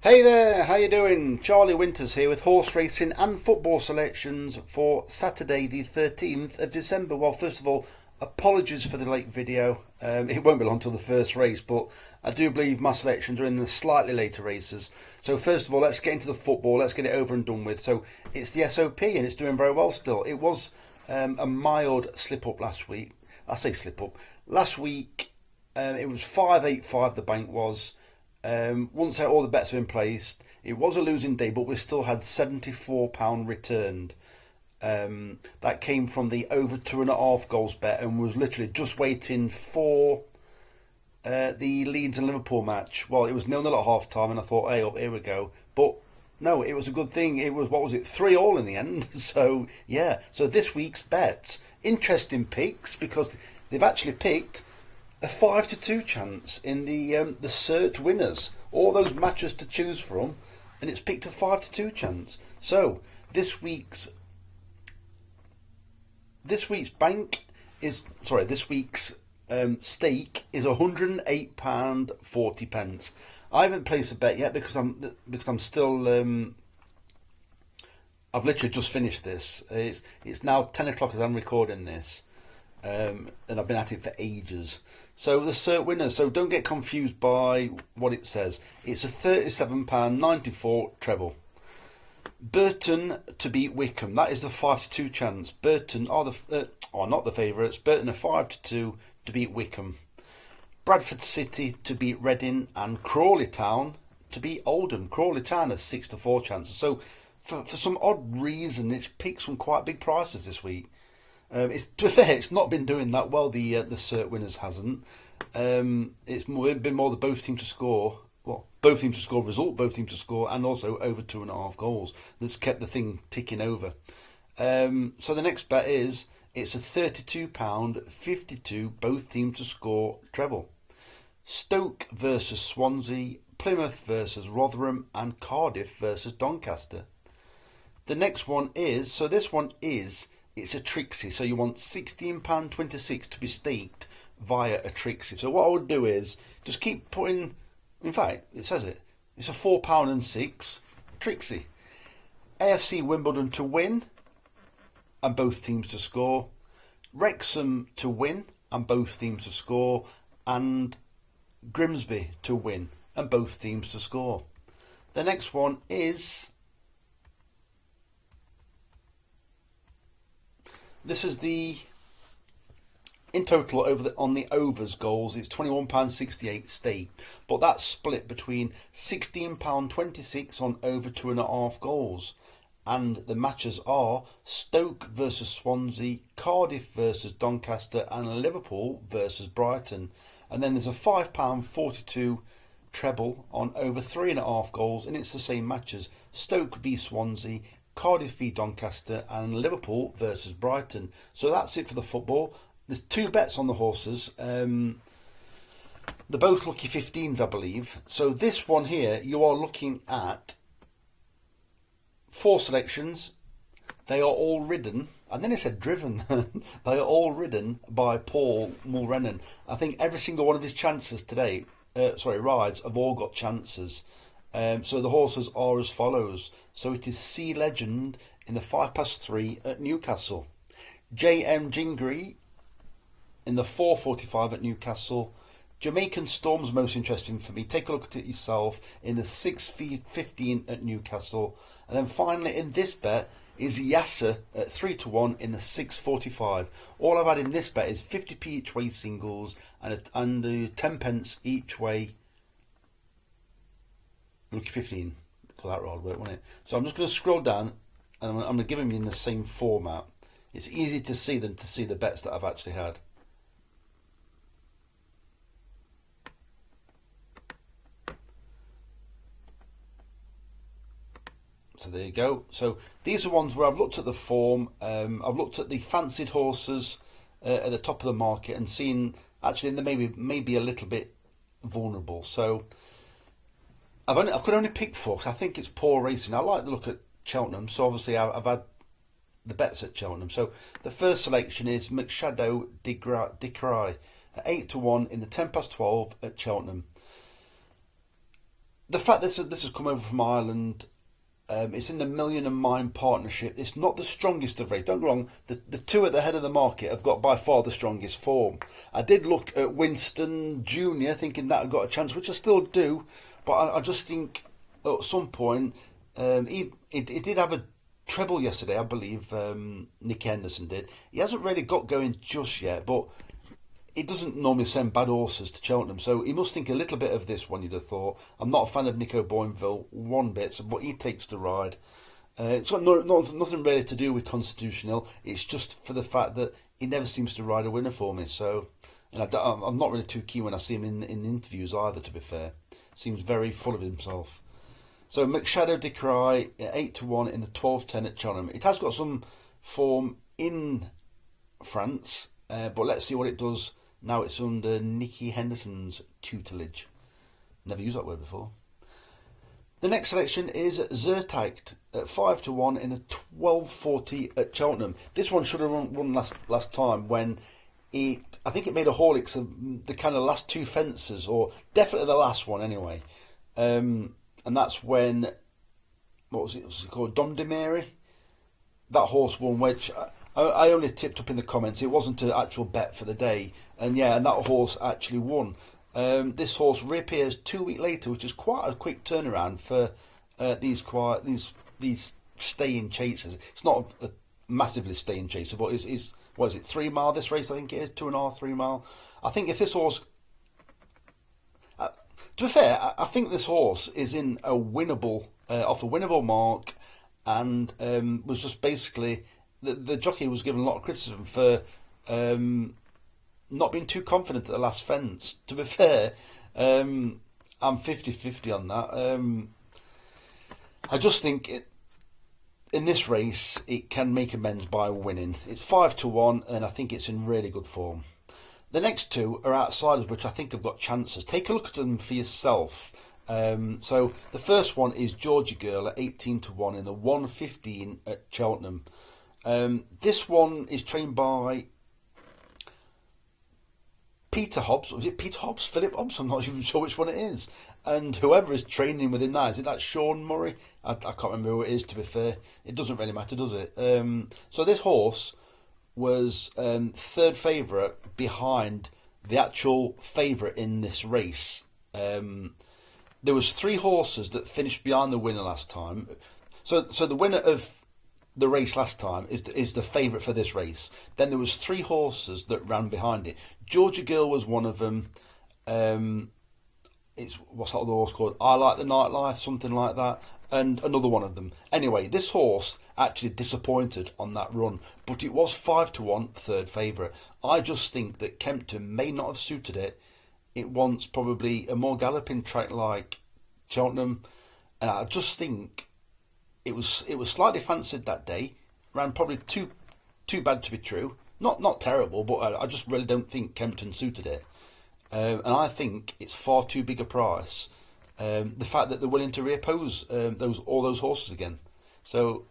Hey there, how you doing? Charlie Winters here with horse racing and football selections for Saturday the 13th of December. Well, first of all, apologies for the late video. It won't be long till the first race, but I do believe my selections are in the slightly later races. So first of all, let's get into the football. Let's get it over and done with. So it's the SOP and it's doing very well still. It was a mild slip up last week. I say slip up. Last week it was 585 the bank was. Once all the bets have been placed, it was a losing day, but we still had £74 returned. That came from the over 2.5 goals bet and was literally just waiting for the Leeds and Liverpool match. Well, it was 0-0 at half time, and I thought, hey, up here we go. But no, it was a good thing. It was, what was it, 3-3 in the end. So yeah, so this week's bets, interesting picks because they've actually picked a 5-2 chance in the search winners. All those matches to choose from, and it's picked a 5-2 chance. So this week's bank is this week's stake is £108.40. I haven't placed a bet yet because I'm still I've literally just finished this. It's now 10 o'clock as I'm recording this, and I've been at it for ages. So the cert winners. So don't get confused by what it says. It's a £37.94 treble. Burton to beat Wickham. That is the 5-2 chance. Burton are not the favourites. Burton are 5-2 to beat Wickham. Bradford City to beat Reading, and Crawley Town to beat Oldham. Crawley Town has 6-4 chances. So for some odd reason, it's picked some quite big prices this week. To be fair, it's not been doing that well. The cert winners hasn't. It's been more the both teams to score. Well, both teams to score result, both teams to score, and also over 2.5 goals. That's kept the thing ticking over. So the next bet is it's a £32.52 both teams to score treble. Stoke versus Swansea, Plymouth versus Rotherham, and Cardiff versus Doncaster. The next one is it's a Trixie, so you want £16.26 to be staked via a Trixie. So what I would do is just keep putting. In fact, it says it's a £4.06 Trixie. AFC Wimbledon to win and both teams to score. Wrexham to win and both teams to score. And Grimsby to win and both teams to score. The next one is. This is in total on the overs goals. It's £21.68 stake, but that's split between £16.26 on over 2.5 goals, and the matches are Stoke versus Swansea, Cardiff versus Doncaster, and Liverpool versus Brighton. And then there's a £5.42 treble on over 3.5 goals, and it's the same matches: Stoke v Swansea, Cardiff v Doncaster, and Liverpool versus Brighton. So that's it for the football. There's two bets on the horses. They're both lucky 15s, I believe. So this one here, you are looking at 4 selections. They are all ridden, and then it said driven. They are all ridden by Paul Mulrennan. I think every single one of his chances today, rides, have all got chances. So the horses are as follows. So it is Sea Legend in the 3:05 at Newcastle. JM Jingree in the 4:45 at Newcastle. Jamaican Storm's most interesting for me. Take a look at it yourself in the 6:15 at Newcastle. And then finally in this bet is Yasser at 3-1 in the 6:45. All I've had in this bet is 50p each way singles and 10 pence each way. Lucky 15. Call that right, won't it? So I'm just going to scroll down and I'm going to give them in the same format. It's easy to see than to see the bets that I've actually had. So there you go. So these are ones where I've looked at the form. I've looked at the fancied horses at the top of the market and seen actually they may be a little bit vulnerable. So I could only pick 4 because I think it's poor racing. I like the look at Cheltenham, so obviously I've had the bets at Cheltenham. So the first selection is McShadow Dickery at 8-1 in the 10:12 at Cheltenham. the fact this has come over from Ireland, it's in the Million and Mine partnership. It's not the strongest of race. Don't get me wrong. The two at the head of the market have got by far the strongest form. I did look at Winston Junior, thinking that had got a chance, which I still do. But I just think at some point, it did have a treble yesterday, I believe. Nick Henderson did. He hasn't really got going just yet, but he doesn't normally send bad horses to Cheltenham, so he must think a little bit of this one, you'd have thought. I'm not a fan of Nico Boinville one bit, so, but he takes the ride. It's got nothing really to do with Constitutional. It's just for the fact that he never seems to ride a winner for me. So, and I'm not really too keen when I see him in interviews either, to be fair. Seems very full of himself. So McShadow Decry, 8-1 in the 12-10 at Cheltenham. It has got some form in France, but let's see what it does now it's under Nicky Henderson's tutelage. Never used that word before. The next selection is Zertagt at 5-1 in the 12:40 at Cheltenham. This one should have won last time when I think it made a Horlicks of the kind of last two fences, or definitely the last one anyway. And that's when, what was it called? Dom de Mary? That horse won, which I only tipped up in the comments. It wasn't an actual bet for the day. And that horse actually won. This horse reappears 2 weeks later, which is quite a quick turnaround for these staying chasers. It's not a massively staying chaser, but it's what is it, 3 mile this race? I think it is 2.5, 3 mile. I think if this horse, to be fair, I think this horse is in a winnable off a winnable mark, and was just basically the jockey was given a lot of criticism for not being too confident at the last fence. To be fair, I'm 50-50 on that. I just think in this race it can make amends by winning. It's 5-1, and I think it's in really good form. The next two are outsiders, which I think have got chances. Take a look at them for yourself. So the first one is Georgia Girl at 18-1 in the 1:15 at Cheltenham. This one is trained by Peter Hobbs. Was it Peter Hobbs? Philip Hobbs? I'm not even sure which one it is. And whoever is training within that, is it that Sean Murray? I can't remember who it is, to be fair. It doesn't really matter, does it? So this horse was third favourite behind the actual favourite in this race. There was 3 horses that finished behind the winner last time. So the winner of the race last time is the favourite for this race. Then there was 3 horses that ran behind it. Georgia Girl was one of them. It's what's that other horse called? I Like the Nightlife, something like that. And another one of them. Anyway, this horse actually disappointed on that run, but it was 5-1 third favourite. I just think that Kempton may not have suited it. It wants probably a more galloping track like Cheltenham, and I just think it was slightly fancied that day. Ran probably too bad to be true. Not terrible, but I just really don't think Kempton suited it. And I think it's far too big a price. The fact that they're willing to reoppose all those horses again. So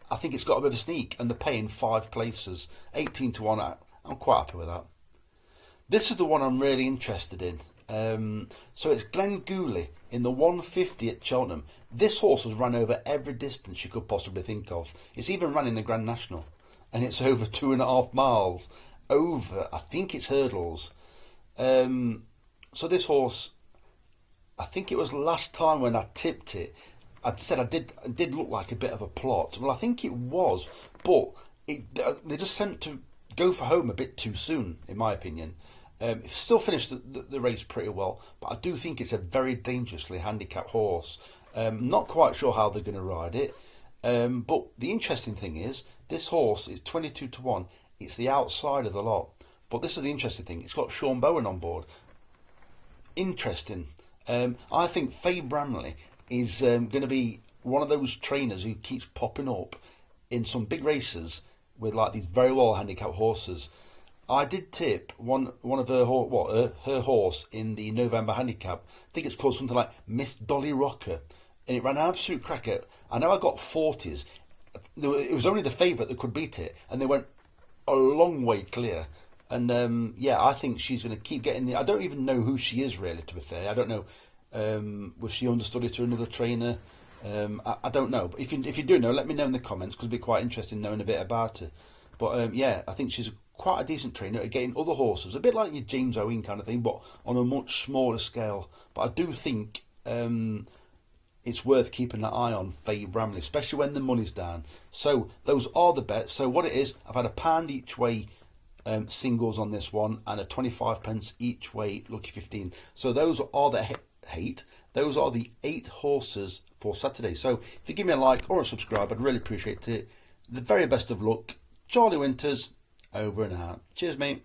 I think it's got a bit of a sneak, and they're paying 5 places. 18-1, I'm quite happy with that. This is the one I'm really interested in. So it's Glenn Gooley in the 1:50 at Cheltenham. This horse has run over every distance you could possibly think of. It's even run in the Grand National, and it's over 2.5 miles. Over, I think it's hurdles. So this horse, I think it was last time when I tipped it, I said it did look like a bit of a plot. Well, I think it was, but they just sent to go for home a bit too soon, in my opinion. It still finished the race pretty well, but I do think it's a very dangerously handicapped horse. Not quite sure how they're going to ride it. But the interesting thing is, this horse is 22-1. It's the outside of the lot. But this is the interesting thing. It's got Sean Bowen on board. Interesting. I think Faye Bramley is going to be one of those trainers who keeps popping up in some big races with like these very well handicapped horses. I did tip one of her horse in the November handicap. I think it's called something like Miss Dolly Rocker, and it ran an absolute cracker. I know I got 40s. It was only the favourite that could beat it, and they went a long way clear. And I think she's going to keep getting I don't even know who she is really, to be fair. I don't know Was she understudy to another trainer? I don't know. But if you do know, let me know in the comments, because it'd be quite interesting knowing a bit about her. But yeah, I think she's quite a decent trainer at getting other horses, a bit like your James Owen kind of thing, but on a much smaller scale. But I do think it's worth keeping an eye on Faye Bramley, especially when the money's down. So those are the bets. So what it is, I've had £1 each way singles on this one, and a 25 pence each way lucky 15. So those are the those are the 8 horses for Saturday. So if you give me a like or a subscribe, I'd really appreciate it. The very best of luck. Charlie Winters, over and out. Cheers, mate.